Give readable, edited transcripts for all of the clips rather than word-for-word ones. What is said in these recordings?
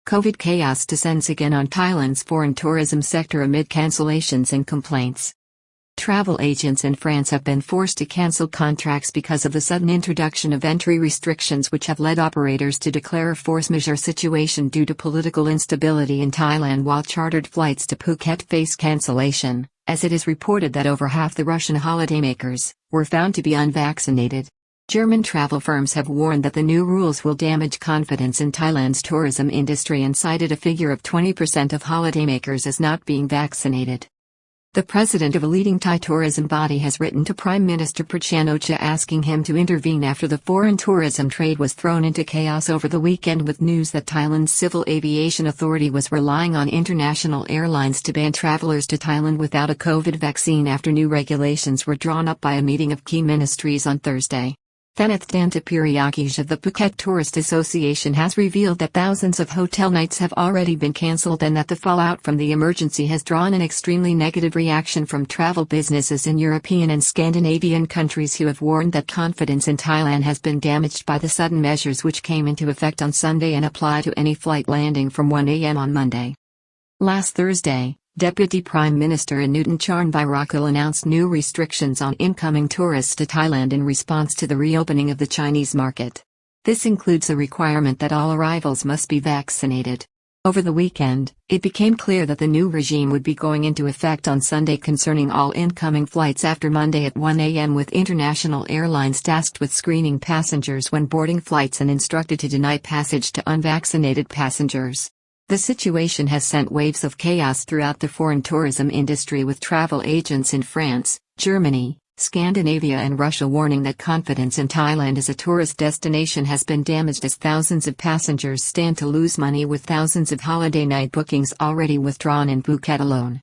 COVID chaos descends again on Thailand's foreign tourism sector amid cancellations and complaints. Travel agents in France have been forced to cancel contracts because of the sudden introduction of entry restrictions, which have led operators to declare a force majeure situation due to political instability in Thailand, while chartered flights to Phuket face cancellation, as it is reported that over half the Russian holidaymakers were found to be unvaccinated. German travel firms have warned that the new rules will damage confidence in Thailand's tourism industry and cited a figure of 20% of holidaymakers as not being vaccinated. The president of a leading Thai tourism body has written to Prime Minister Prachand Ocha asking him to intervene after the foreign tourism trade was thrown into chaos over the weekend, with news that Thailand's Civil Aviation Authority was relying on international airlines to ban travelers to Thailand without a COVID vaccine after new regulations were drawn up by a meeting of key ministries on Thursday. Thanath Dantapuriakij of the Phuket Tourist Association has revealed that thousands of hotel nights have already been cancelled and that the fallout from the emergency has drawn an extremely negative reaction from travel businesses in European and Scandinavian countries, who have warned that confidence in Thailand has been damaged by the sudden measures which came into effect on Sunday and apply to any flight landing from 1 a.m. on Monday. Last Thursday, Deputy Prime Minister Anutin Charnvirakul announced new restrictions on incoming tourists to Thailand in response to the reopening of the Chinese market. This includes a requirement that all arrivals must be vaccinated. Over the weekend, it became clear that the new regime would be going into effect on Sunday concerning all incoming flights after Monday at 1 a.m., with international airlines tasked with screening passengers when boarding flights and instructed to deny passage to unvaccinated passengers. The situation has sent waves of chaos throughout the foreign tourism industry, with travel agents in France, Germany, Scandinavia and Russia warning that confidence in Thailand as a tourist destination has been damaged as thousands of passengers stand to lose money, with thousands of holiday night bookings already withdrawn in Phuket alone.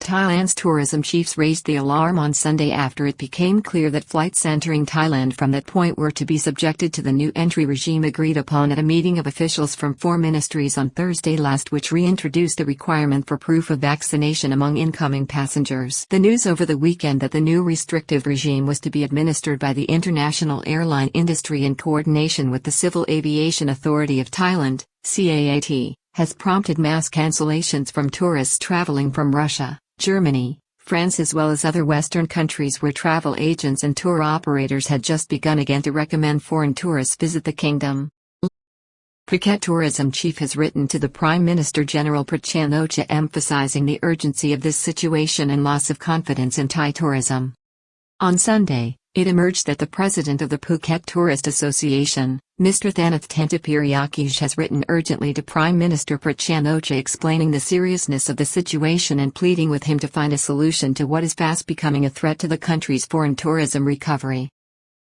Thailand's tourism chiefs raised the alarm on Sunday after it became clear that flights entering Thailand from that point were to be subjected to the new entry regime agreed upon at a meeting of officials from 4 ministries on Thursday last, which reintroduced the requirement for proof of vaccination among incoming passengers. The news over the weekend that the new restrictive regime was to be administered by the international airline industry in coordination with the Civil Aviation Authority of Thailand, CAAT, has prompted mass cancellations from tourists traveling from Russia, Germany, France as well as other Western countries, where travel agents and tour operators had just begun again to recommend foreign tourists visit the kingdom. Phuket tourism chief has written to the Prime Minister General Prachand Ocha emphasizing the urgency of this situation and loss of confidence in Thai tourism. On Sunday, it emerged that the president of the Phuket Tourist Association, Mr. Thanath Dantapuriakij, has written urgently to Prime Minister Prachand Ocha explaining the seriousness of the situation and pleading with him to find a solution to what is fast becoming a threat to the country's foreign tourism recovery.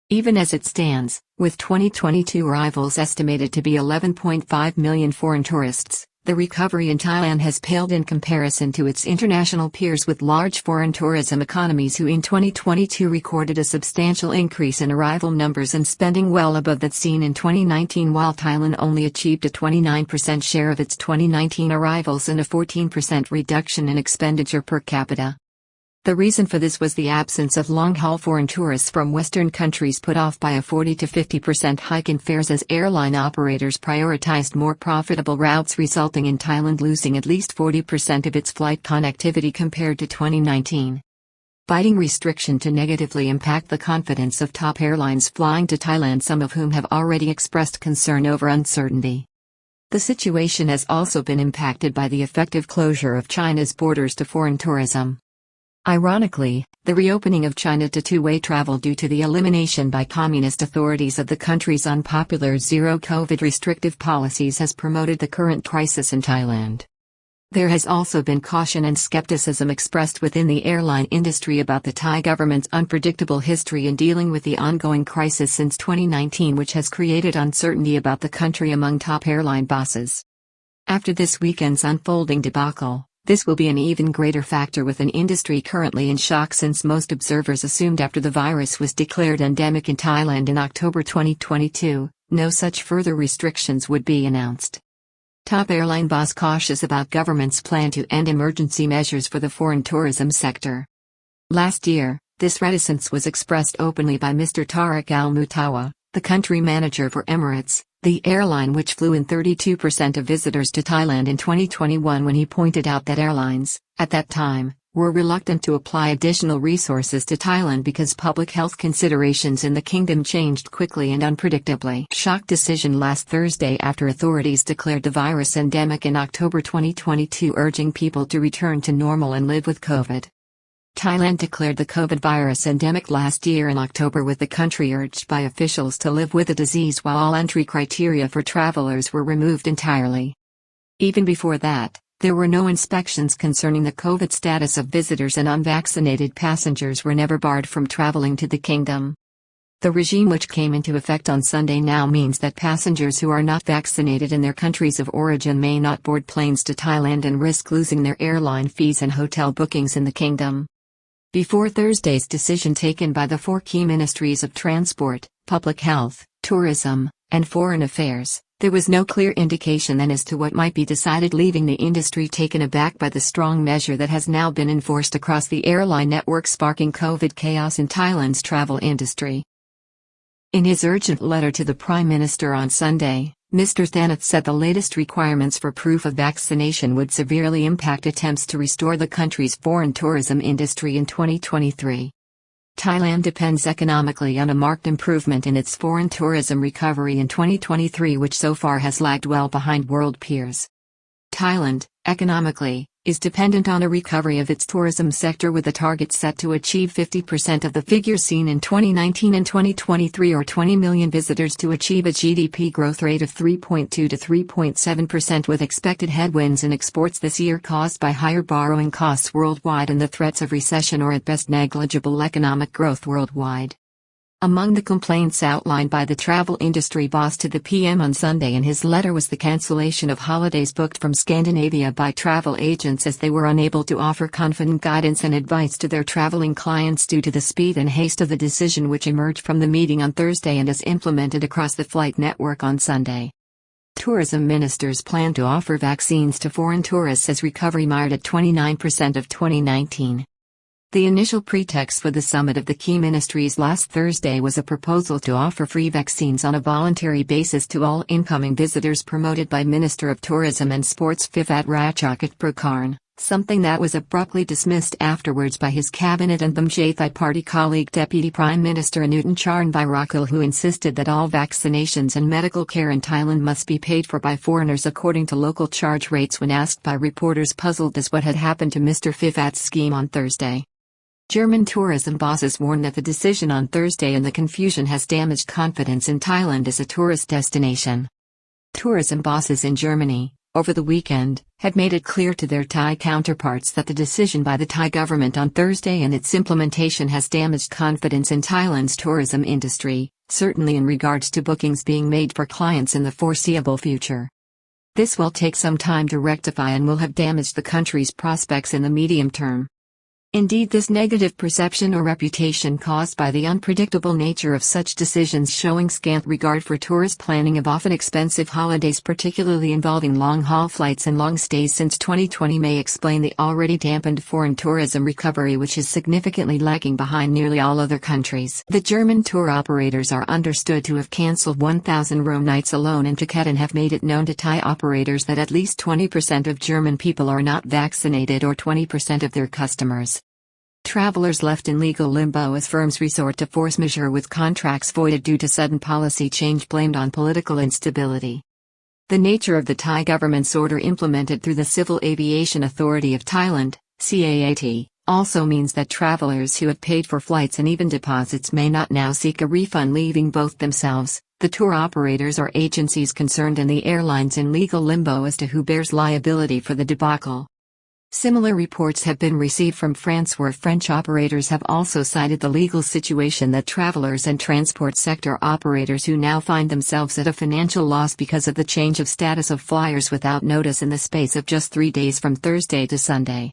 Even as it stands, with 2022 arrivals estimated to be 11.5 million foreign tourists, the recovery in Thailand has paled in comparison to its international peers, with large foreign tourism economies who in 2022 recorded a substantial increase in arrival numbers and spending well above that seen in 2019, while Thailand only achieved a 29% share of its 2019 arrivals and a 14% reduction in expenditure per capita. The reason for this was the absence of long-haul foreign tourists from Western countries, put off by a 40 to 50% hike in fares as airline operators prioritized more profitable routes, resulting in Thailand losing at least 40% of its flight connectivity compared to 2019. Biting restriction to negatively impact the confidence of top airlines flying to Thailand, some of whom have already expressed concern over uncertainty. The situation has also been impacted by the effective closure of China's borders to foreign tourism. Ironically, the reopening of China to two-way travel due to the elimination by communist authorities of the country's unpopular zero-COVID restrictive policies has promoted the current crisis in Thailand. There has also been caution and skepticism expressed within the airline industry about the Thai government's unpredictable history in dealing with the ongoing crisis since 2019, which has created uncertainty about the country among top airline bosses. After this weekend's unfolding debacle, this will be an even greater factor, with an industry currently in shock, since most observers assumed after the virus was declared endemic in Thailand in October 2022, no such further restrictions would be announced. Top airline boss cautious about government's plan to end emergency measures for the foreign tourism sector. Last year, this reticence was expressed openly by Mr. Tariq Al Mutawa, the country manager for Emirates, The airline, which flew in 32% of visitors to Thailand in 2021, when he pointed out that airlines, at that time, were reluctant to apply additional resources to Thailand because public health considerations in the kingdom changed quickly and unpredictably. Shock decision last Thursday after authorities declared the virus endemic in October 2022, urging people to return to normal and live with COVID. Thailand declared the COVID virus endemic last year in October, with the country urged by officials to live with the disease while all entry criteria for travelers were removed entirely. Even before that, there were no inspections concerning the COVID status of visitors, and unvaccinated passengers were never barred from traveling to the kingdom. The regime, which came into effect on Sunday, now means that passengers who are not vaccinated in their countries of origin may not board planes to Thailand and risk losing their airline fees and hotel bookings in the kingdom. Before Thursday's decision taken by the four key ministries of Transport, Public Health, Tourism, and Foreign Affairs, there was no clear indication then as to what might be decided, leaving the industry taken aback by the strong measure that has now been enforced across the airline network, sparking COVID chaos in Thailand's travel industry. In his urgent letter to the Prime Minister on Sunday, Mr. Thanath said the latest requirements for proof of vaccination would severely impact attempts to restore the country's foreign tourism industry in 2023. Thailand depends economically on a marked improvement in its foreign tourism recovery in 2023, which so far has lagged well behind world peers. Thailand, economically, is dependent on a recovery of its tourism sector, with a target set to achieve 50% of the figures seen in 2019 and 2023, or 20 million visitors, to achieve a GDP growth rate of 3.2 to 3.7%, with expected headwinds in exports this year caused by higher borrowing costs worldwide and the threats of recession or at best negligible economic growth worldwide. Among the complaints outlined by the travel industry boss to the PM on Sunday in his letter was the cancellation of holidays booked from Scandinavia by travel agents, as they were unable to offer confident guidance and advice to their traveling clients due to the speed and haste of the decision, which emerged from the meeting on Thursday and is implemented across the flight network on Sunday. Tourism ministers plan to offer vaccines to foreign tourists as recovery mired at 29% of 2019. The initial pretext for the summit of the key ministries last Thursday was a proposal to offer free vaccines on a voluntary basis to all incoming visitors, promoted by Minister of Tourism and Sports Phiphat Ratchakit Prakarn, something that was abruptly dismissed afterwards by his cabinet and Bumjathai party colleague Deputy Prime Minister Anutin Charnvirakul, who insisted that all vaccinations and medical care in Thailand must be paid for by foreigners according to local charge rates, when asked by reporters puzzled as what had happened to Mr. Phiphat's scheme on Thursday. German tourism bosses warned that the decision on Thursday and the confusion has damaged confidence in Thailand as a tourist destination. Tourism bosses in Germany, over the weekend, had made it clear to their Thai counterparts that the decision by the Thai government on Thursday and its implementation has damaged confidence in Thailand's tourism industry, certainly in regards to bookings being made for clients in the foreseeable future. This will take some time to rectify and will have damaged the country's prospects in the medium term. Indeed, this negative perception or reputation caused by the unpredictable nature of such decisions, showing scant regard for tourist planning of often expensive holidays, particularly involving long-haul flights and long stays since 2020, may explain the already dampened foreign tourism recovery, which is significantly lagging behind nearly all other countries. The German tour operators are understood to have cancelled 1,000 room nights alone in Phuket and have made it known to Thai operators that at least 20% of German people are not vaccinated, or 20% of their customers. Travelers left in legal limbo as firms resort to force majeure, with contracts voided due to sudden policy change blamed on political instability. The nature of the Thai government's order, implemented through the Civil Aviation Authority of Thailand, CAAT, also means that travelers who have paid for flights and even deposits may not now seek a refund, leaving both themselves, the tour operators or agencies concerned, and the airlines in legal limbo as to who bears liability for the debacle. Similar reports have been received from France, where French operators have also cited the legal situation that travelers and transport sector operators who now find themselves at a financial loss because of the change of status of flyers without notice in the space of just 3 days from Thursday to Sunday.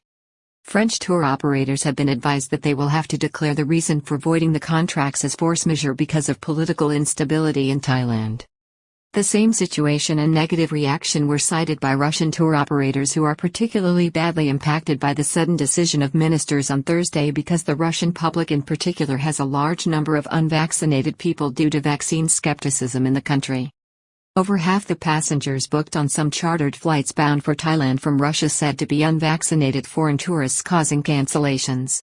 French tour operators have been advised that they will have to declare the reason for voiding the contracts as force majeure because of political instability in Thailand. The same situation and negative reaction were cited by Russian tour operators, who are particularly badly impacted by the sudden decision of ministers on Thursday, because the Russian public in particular has a large number of unvaccinated people due to vaccine skepticism in the country. Over half the passengers booked on some chartered flights bound for Thailand from Russia said to be unvaccinated foreign tourists, causing cancellations.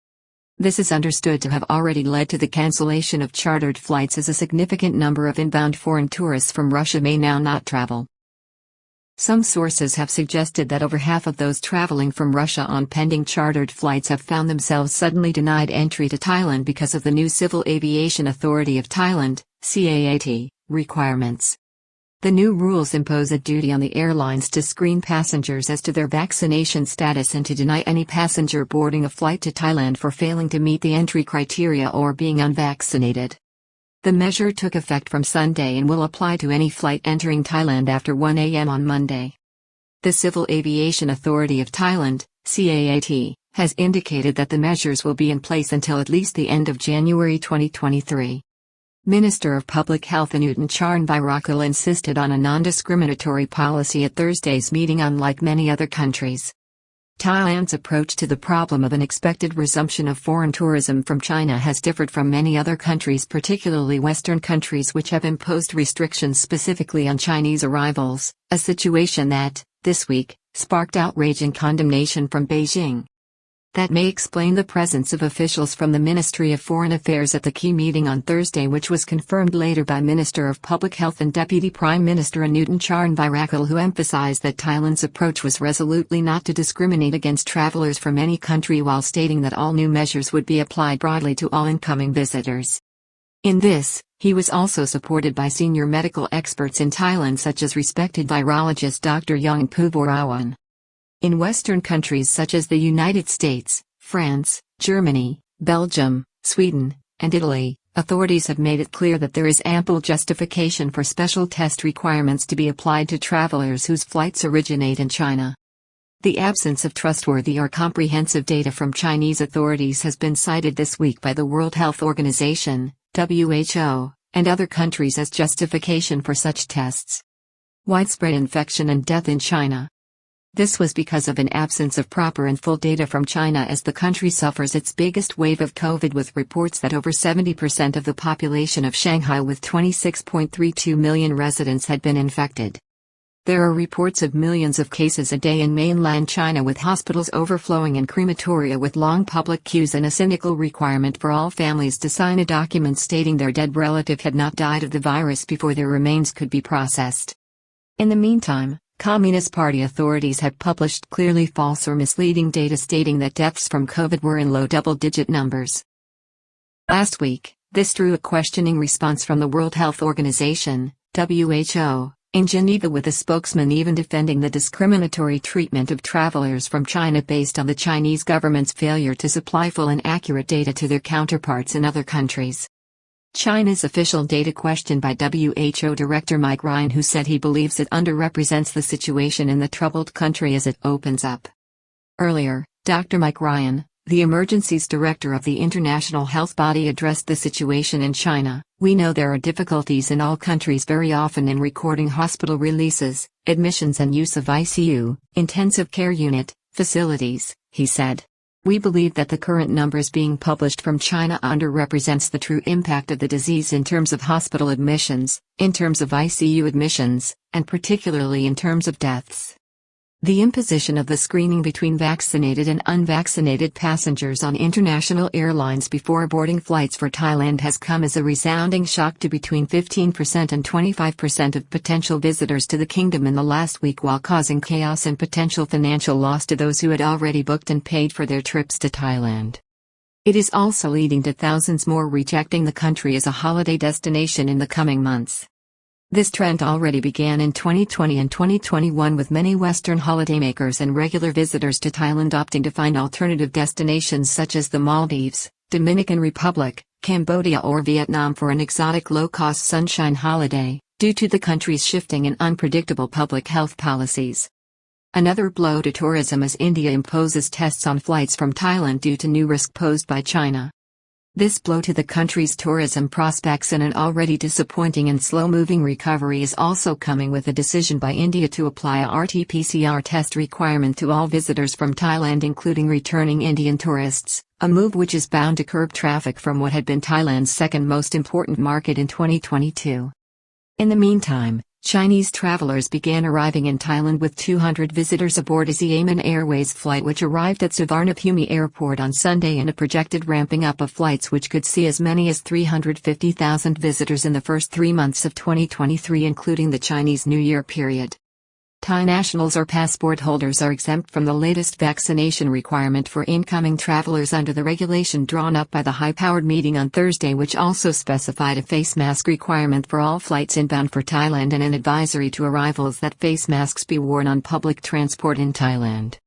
This is understood to have already led to the cancellation of chartered flights, as a significant number of inbound foreign tourists from Russia may now not travel. Some sources have suggested that over half of those traveling from Russia on pending chartered flights have found themselves suddenly denied entry to Thailand because of the new Civil Aviation Authority of Thailand (CAAT) requirements. The new rules impose a duty on the airlines to screen passengers as to their vaccination status and to deny any passenger boarding a flight to Thailand for failing to meet the entry criteria or being unvaccinated. The measure took effect from Sunday and will apply to any flight entering Thailand after 1 a.m. on Monday. The Civil Aviation Authority of Thailand (CAAT) has indicated that the measures will be in place until at least the end of January 2023. Minister of Public Health Anutin Charnvirakul insisted on a non-discriminatory policy at Thursday's meeting, unlike many other countries. Thailand's approach to the problem of an expected resumption of foreign tourism from China has differed from many other countries, particularly Western countries which have imposed restrictions specifically on Chinese arrivals, a situation that, this week, sparked outrage and condemnation from Beijing. That may explain the presence of officials from the Ministry of Foreign Affairs at the key meeting on Thursday, which was confirmed later by Minister of Public Health and Deputy Prime Minister Anutin Charnvirakul, who emphasized that Thailand's approach was resolutely not to discriminate against travelers from any country, while stating that all new measures would be applied broadly to all incoming visitors. In this, he was also supported by senior medical experts in Thailand such as respected virologist Dr. Yongpo Varawan. In Western countries such as the United States, France, Germany, Belgium, Sweden, and Italy, authorities have made it clear that there is ample justification for special test requirements to be applied to travelers whose flights originate in China. The absence of trustworthy or comprehensive data from Chinese authorities has been cited this week by the World Health Organization, WHO, and other countries as justification for such tests. Widespread infection and death in China. This was because of an absence of proper and full data from China, as the country suffers its biggest wave of COVID, with reports that over 70% of the population of Shanghai with 26.32 million residents had been infected. There are reports of millions of cases a day in mainland China, with hospitals overflowing and crematoria with long public queues, and a cynical requirement for all families to sign a document stating their dead relative had not died of the virus before their remains could be processed. In the meantime, Communist Party authorities have published clearly false or misleading data stating that deaths from COVID were in low double-digit numbers. Last week, this drew a questioning response from the World Health Organization, WHO, in Geneva, with a spokesman even defending the discriminatory treatment of travelers from China based on the Chinese government's failure to supply full and accurate data to their counterparts in other countries. China's official data questioned by WHO Director Mike Ryan, who said he believes it underrepresents the situation in the troubled country as it opens up. Earlier, Dr. Mike Ryan, the emergencies director of the international health body, addressed the situation in China. "We know there are difficulties in all countries very often in recording hospital releases, admissions and use of ICU, intensive care unit, facilities," he said. "We believe that the current numbers being published from China underrepresents the true impact of the disease in terms of hospital admissions, in terms of ICU admissions, and particularly in terms of deaths." The imposition of the screening between vaccinated and unvaccinated passengers on international airlines before boarding flights for Thailand has come as a resounding shock to between 15% and 25% of potential visitors to the kingdom in the last week, while causing chaos and potential financial loss to those who had already booked and paid for their trips to Thailand. It is also leading to thousands more rejecting the country as a holiday destination in the coming months. This trend already began in 2020 and 2021, with many Western holidaymakers and regular visitors to Thailand opting to find alternative destinations such as the Maldives, Dominican Republic, Cambodia or Vietnam for an exotic low-cost sunshine holiday, due to the country's shifting and unpredictable public health policies. Another blow to tourism as India imposes tests on flights from Thailand due to new risk posed by China. This blow to the country's tourism prospects and an already disappointing and slow-moving recovery is also coming with a decision by India to apply a RT-PCR test requirement to all visitors from Thailand, including returning Indian tourists, a move which is bound to curb traffic from what had been Thailand's second most important market in 2022. In the meantime, Chinese travelers began arriving in Thailand with 200 visitors aboard a Xiamen Airways flight which arrived at Suvarnabhumi Airport on Sunday, and a projected ramping up of flights which could see as many as 350,000 visitors in the first 3 months of 2023, including the Chinese New Year period. Thai nationals or passport holders are exempt from the latest vaccination requirement for incoming travelers under the regulation drawn up by the high-powered meeting on Thursday, which also specified a face mask requirement for all flights inbound for Thailand and an advisory to arrivals that face masks be worn on public transport in Thailand.